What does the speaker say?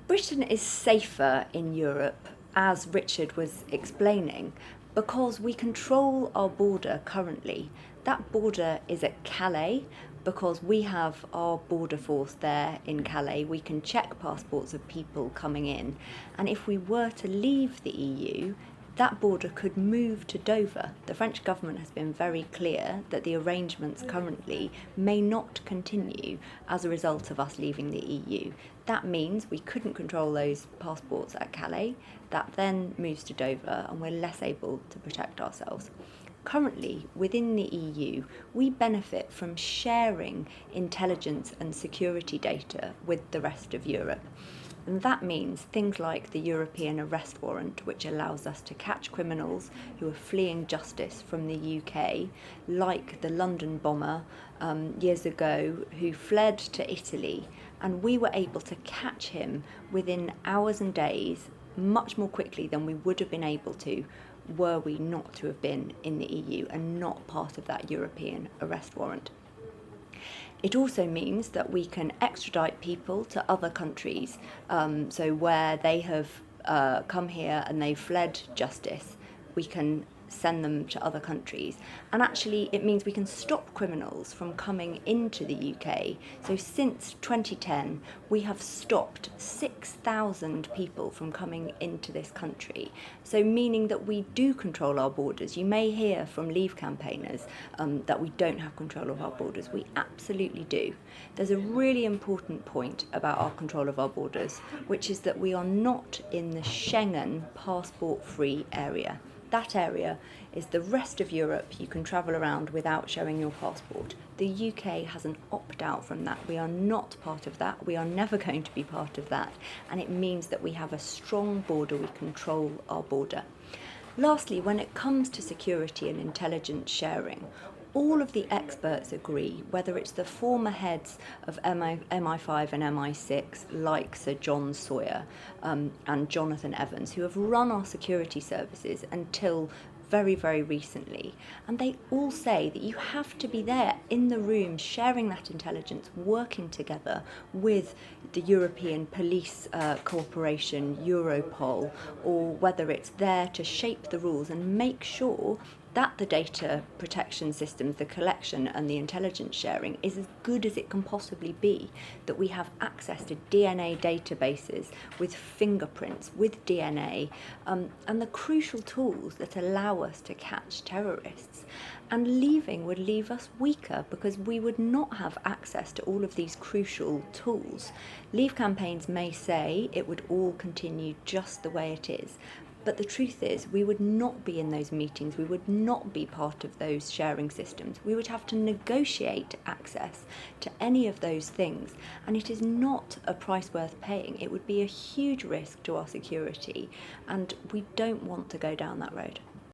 Britain is safer in Europe, as Richard was explaining, because we control our border currently. That border is at Calais. Because we have our border force there in Calais, we can check passports of people coming in. And if we were to leave the EU, that border could move to Dover. The French government has been very clear that the arrangements currently may not continue as a result of us leaving the EU. That means we couldn't control those passports at Calais. That then moves to Dover, and we're less able to protect ourselves. Currently, within the EU, we benefit from sharing intelligence and security data with the rest of Europe. And that means things like the European arrest warrant, which allows us to catch criminals who are fleeing justice from the UK, like the London bomber years ago who fled to Italy, and we were able to catch him within hours and days, much more quickly than we would have been able to were we not to have been in the EU and not part of that European arrest warrant. It also means that we can extradite people to other countries, so where they have come here and they've fled justice, we can send them to other countries. And actually it means we can stop criminals from coming into the UK. So since 2010 we have stopped 6,000 people from coming into this country, so meaning that we do control our borders. You may hear from Leave campaigners that we don't have control of our borders. We absolutely do. There's a really important point about our control of our borders, which is that we are not in the Schengen passport-free area. That area is the rest of Europe. You can travel around without showing your passport. The UK has an opt-out from that. We are not part of that. We are never going to be part of that. And it means that we have a strong border. We control our border. Lastly, when it comes to security and intelligence sharing, all of the experts agree, whether it's the former heads of MI5 and MI6, like Sir John Sawyer and Jonathan Evans, who have run our security services until very, very recently. And they all say that you have to be there in the room, sharing that intelligence, working together with the European Police Cooperation, Europol, or whether it's there to shape the rules and make sure that the data protection systems, the collection and the intelligence sharing is as good as it can possibly be, that we have access to DNA databases with fingerprints, with DNA, and the crucial tools that allow us to catch terrorists. And leaving would leave us weaker because we would not have access to all of these crucial tools. Leave campaigns may say it would all continue just the way it is, but the truth is, we would not be in those meetings, we would not be part of those sharing systems. We would have to negotiate access to any of those things, and it is not a price worth paying. It would be a huge risk to our security, and we don't want to go down that road.